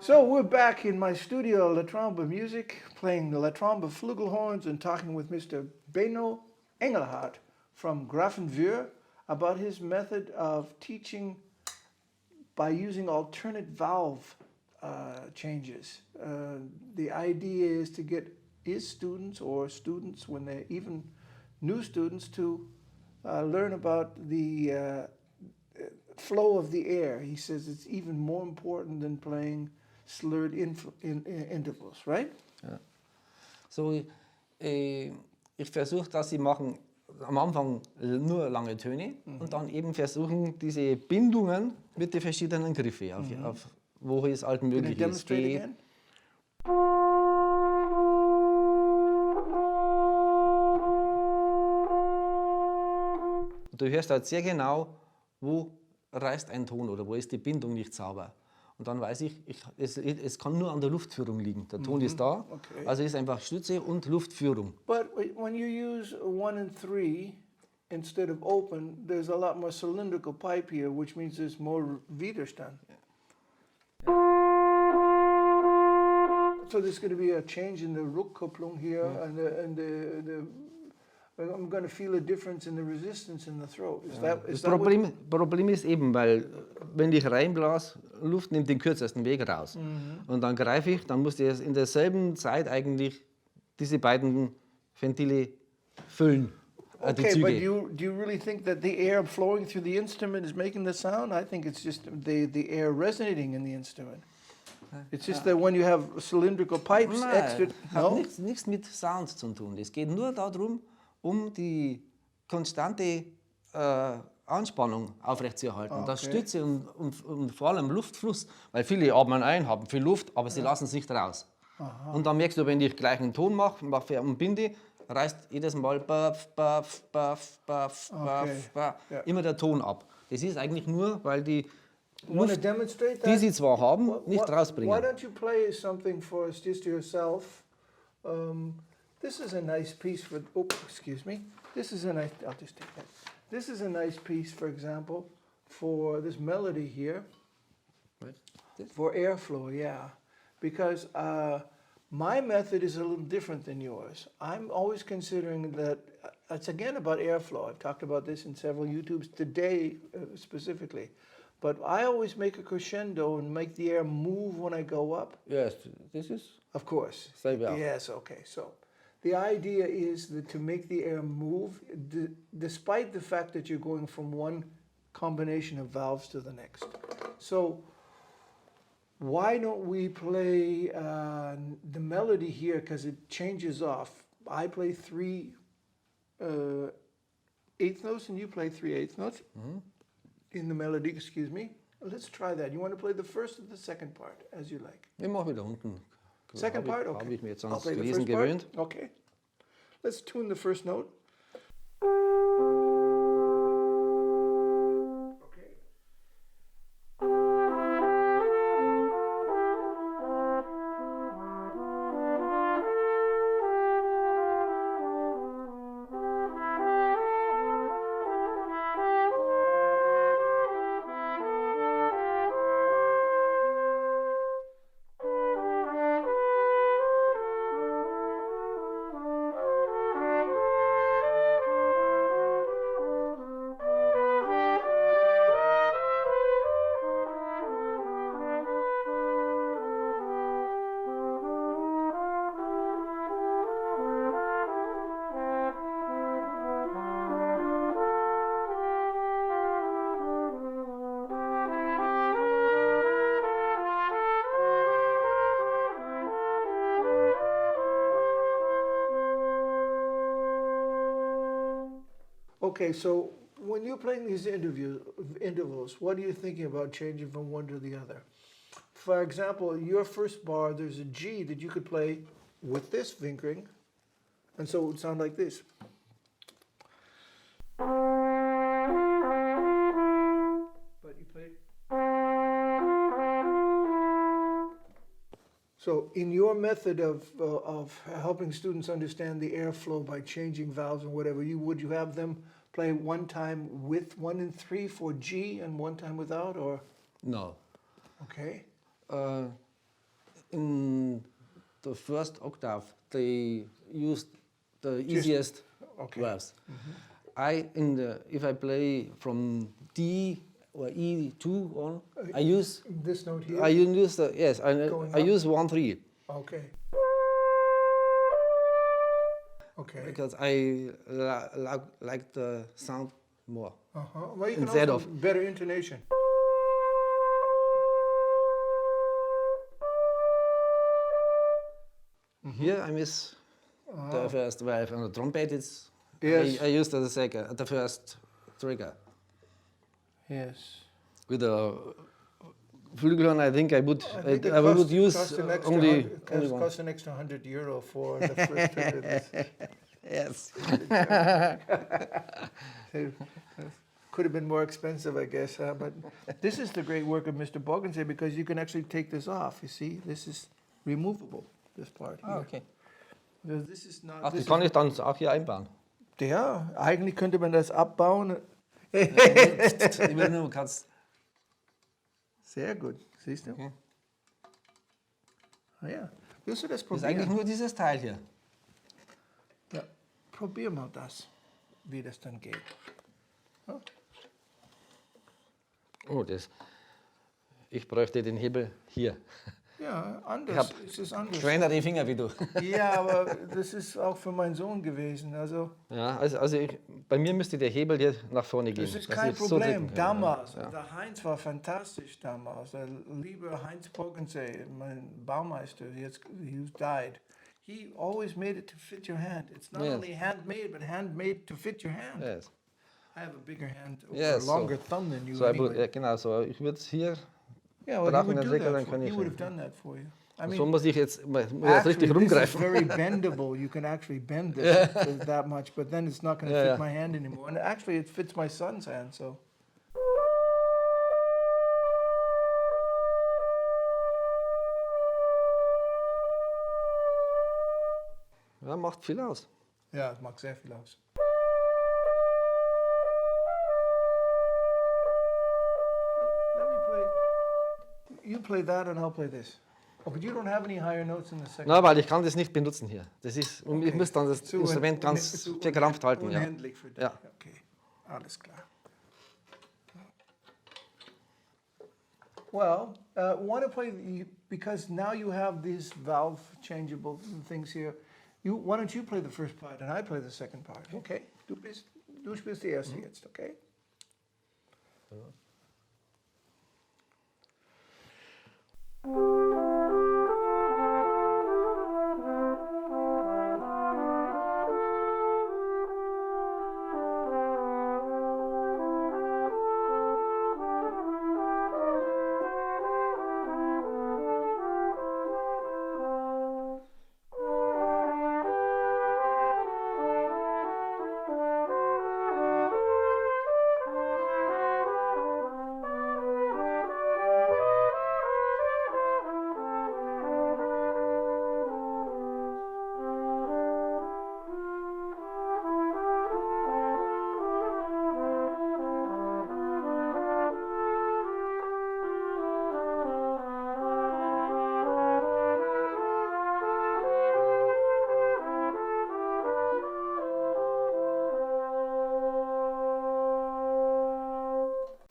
So we're back in my studio, La Tromba Music, playing the La Tromba flugelhorns and talking with Mr. Benno Engelhardt from Grafenwöhr about his method of teaching by using alternate valve changes. The idea is to get his students or students, when they're even new students, to learn about the flow of the air. He says it's even more important than playing slurred intervals, right? Ja. So, ich versuche, dass sie machen am Anfang nur lange Töne und dann eben versuchen, diese Bindungen mit den verschiedenen Griffen, auf wo es halt möglich ist. Again? Du hörst halt sehr genau, wo reißt ein Ton oder wo ist die Bindung nicht sauber. Und dann weiß ich, es kann nur an der Luftführung liegen. Der Ton ist da, Okay. also ist einfach Stütze und Luftführung. But when you use 1 and 3 instead of open, there's a lot more cylindrical pipe here, which means there's more Widerstand. So there's going to be a change in the Rückkopplung here, and I'm going to feel a difference in the resistance in the throat. Das Problem ist eben, weil wenn ich reinblase, Luft nimmt den kürzesten Weg raus. Und dann greife ich, dann muss ich in derselben Zeit eigentlich diese beiden Ventile füllen. Die Okay, Züge. but do you really think that the air flowing through the instrument is making the sound? I think it's just the air resonating in the instrument. It's just that when you have cylindrical pipes, extra. Hat No? nichts mit Sound zu tun. Es geht nur darum, um die konstante Anspannung aufrechtzuerhalten. Das Stütze und vor allem Luftfluss, weil viele atmen ein, haben viel Luft, aber sie lassen es nicht raus. Und dann merkst du, wenn ich gleich einen Ton mache und binde, reißt jedes Mal baf, baf, baf, baf, baf, baf, immer der Ton ab. Das ist eigentlich nur, weil die Want to Luft, demonstrate that? die sie zwar haben, nicht Why rausbringen. don't you play something for us, just yourself? This is a nice piece for. Oh, excuse me. This is a nice. I'll just take that. This is a nice piece, for example, for this melody here. Right. For airflow, yeah, because my method is a little different than yours. I'm always considering that it's again about airflow. I've talked about this in several YouTubes today specifically. But I always make a crescendo and make the air move when I go up. Yes, this is Of course. Same, yeah. Yes, okay. So the idea is that to make the air move, despite the fact that you're going from one combination of valves to the next. So why don't we play the melody here, because it changes off. I play 3 eighth notes and you play 3 eighth notes. In the melody, excuse me. Let's try that. You want to play the first or the second part, as you like? Ich mache wieder unten. Second part, okay. Habe ich mir jetzt I'll ans play the Lesen first part. gewöhnt. Okay. Let's tune the first note. Okay. Okay, so when you're playing these intervals, what are you thinking about changing from one to the other? For example, your first bar, there's a G that you could play with this fingering, and so it would sound like this. But you play. So in your method of helping students understand the airflow by changing valves and whatever, would you have them play one time with 1 and 3 for G and one time without, or? No. Okay. in the first octave, they used the easiest verbs. If I play from D or E2 on, I use this note here. I use I use 1-3. Okay. Okay. Because I like the sound more. Well, you can Instead also of- better intonation. Here I miss the first valve. On the trumpet, Yes. I use the first trigger. Yes. With the Flugelhorn, I think I would use cost an extra only one. cost an extra €100 for the first trigger. Yes. Could have been more expensive, I guess. But this is the great work of Mr. Borgensen because you can actually take this off. You see, this is removable. This part here. Okay. This is not. Ach, die This kann is, ich dann auch hier einbauen. ja, eigentlich könnte man das abbauen. Ich will nur kurz. Sehr gut, siehst du? Okay. Ah, ja. Willst du das Das ist eigentlich probieren? nur dieses Teil hier. Ja, probier mal das, wie das dann geht. Oh, ich bräuchte den Hebel hier. Ja, Ich anders. habe Es ist anders. kleinere Finger wie du. Ja, aber das ist auch für meinen Sohn gewesen. Also, Ja, bei mir müsste der Hebel hier nach vorne gehen. das ist dass kein ich so Problem. drücken kann. Damals, Ja. der Heinz war fantastisch damals. Der liebe Heinz Borgensen, mein Baumeister, he died. He always made it to fit your hand. It's not Yes. only handmade, but handmade to fit your hand. Yes. I have a bigger hand, or Yes, a longer thumb than you So, anyway. ja, genau, so. Ich würde es hier, Yeah, well, he brauchen would einen do Regler, that dann for, kann he ich- would have done that for you. I so mean, muss ich jetzt richtig actually, this is rumgreifen. very bendable. You can actually bend this that much, but then it's not going to Yeah, fit my hand anymore. And actually, it fits my son's hand, so. Ja, macht viel aus. Ja, es macht sehr viel aus. Let me play. You play that and I'll play this. Oh, but you don't have any higher notes in the second. Na, weil ich kann das nicht benutzen hier. Das ist, und ich Okay. muss dann das Zu Instrument un- ganz zu verkrampft halten. Ja. Unhändlich für dich. Ja. Okay, alles klar. Well, want to play because now you have these valve changeable things here. Why don't you play the first part and I play the second part? Okay. Du spielst die erste jetzt, okay?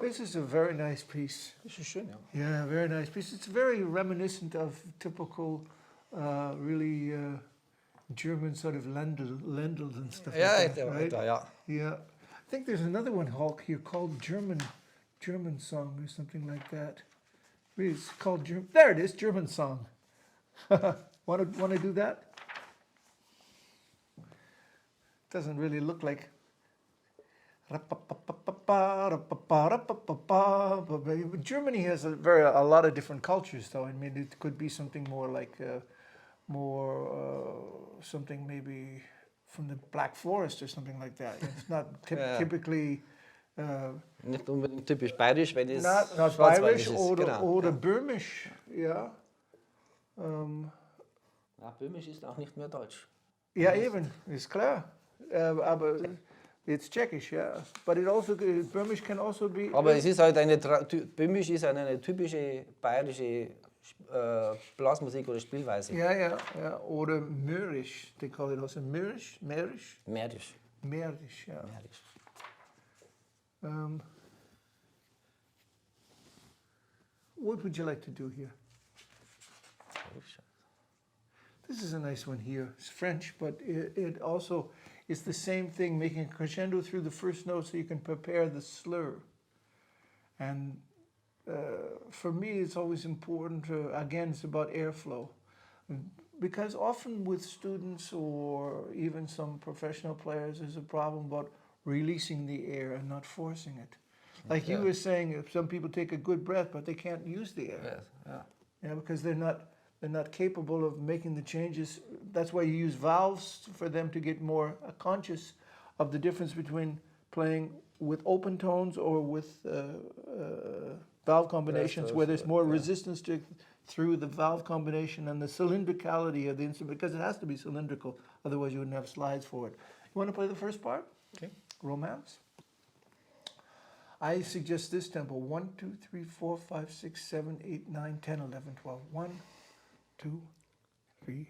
This is a very nice piece. Das ist schön, ja. Yeah, very nice piece. It's very reminiscent of typical, really German sort of Lendels and stuff Ja, like that, right? ja. Yeah. I think there's another one, Hulk, here called German Song or something like that. Really, it's called German. There it is, German Song. Want to do that? Doesn't really look like. Germany has a lot of different cultures, though. I mean, it could be something more like something maybe from the Black Forest or something like that. It's not Yeah. typically Nicht unbedingt typisch bayerisch, wenn es not schwarzwäldisch Bayerisch ist. oder, Genau. oder Böhmisch. Ja. Ja, böhmisch ist auch nicht mehr deutsch. Ja, eben, ist klar. Aber it's Tschechisch, ja. But it also Böhmisch can also be. Aber es ist halt böhmisch ist eine typische bayerische Blasmusik oder Spielweise. Ja. Oder Mährisch. They call it also Mährisch. Mährisch. Mährisch, ja. Mährisch. What would you like to do here? This is a nice one here. It's French, but it also is the same thing, making a crescendo through the first note so you can prepare the slur. And for me, it's always important again, it's about airflow. Because often with students or even some professional players, there's a problem about releasing the air and not forcing it. Like you were saying, some people take a good breath, but they can't use the air. Yes, yeah. Yeah, because they're not capable of making the changes. That's why you use valves for them to get more conscious of the difference between playing with open tones or with valve combinations, where there's more resistance through the valve combination and the cylindricality of the instrument, because it has to be cylindrical, otherwise you wouldn't have slides for it. You want to play the first part? Okay. Romance. I suggest this tempo: 1, 2, 3, 4, 5, 6, 7, 8, 9, 10, 11, 12. 1, 2, 3.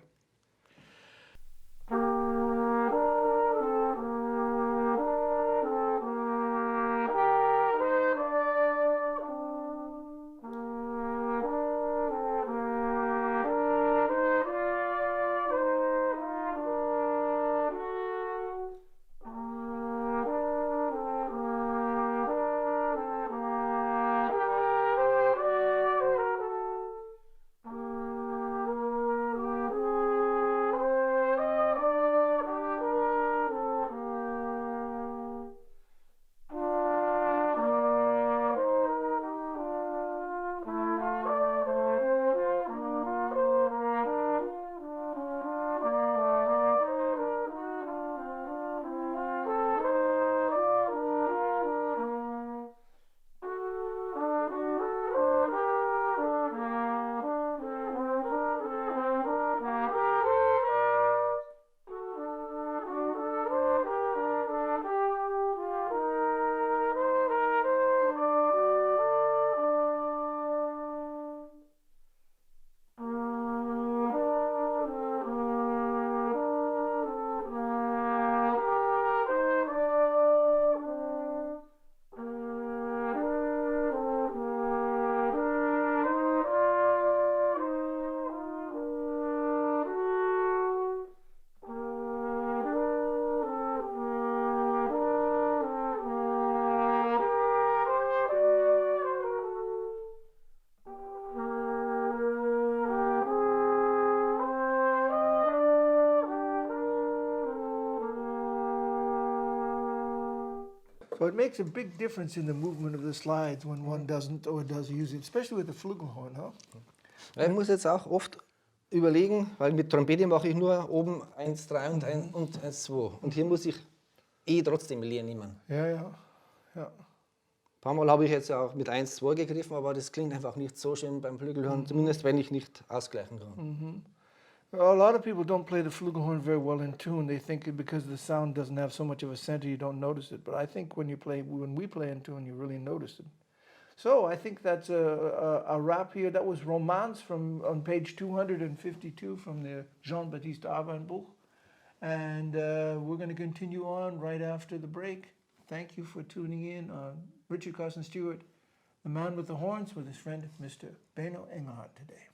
So it makes a big difference in the movement of the slides when one doesn't or does use it, especially with the Flugelhorn, huh? Ich muss jetzt auch oft überlegen, weil mit Trompete mache ich nur oben 1, 3 und 1, 2. Und hier muss ich trotzdem Leer nehmen. Ja. Ein paar Mal habe ich jetzt auch mit 1, 2 gegriffen, aber das klingt einfach nicht so schön beim Flügelhorn, zumindest wenn ich nicht ausgleichen kann. A lot of people don't play the Flugelhorn very well in tune. They think because the sound doesn't have so much of a center, you don't notice it. But I think when we play in tune, you really notice it. So I think that's a wrap here. That was Romance on page 252 from the Jean-Baptiste Arvanbuch. And we're going to continue on right after the break. Thank you for tuning in on Richard Carson Steuart, the man with the horns, with his friend Mr. Benno Engelhardt today.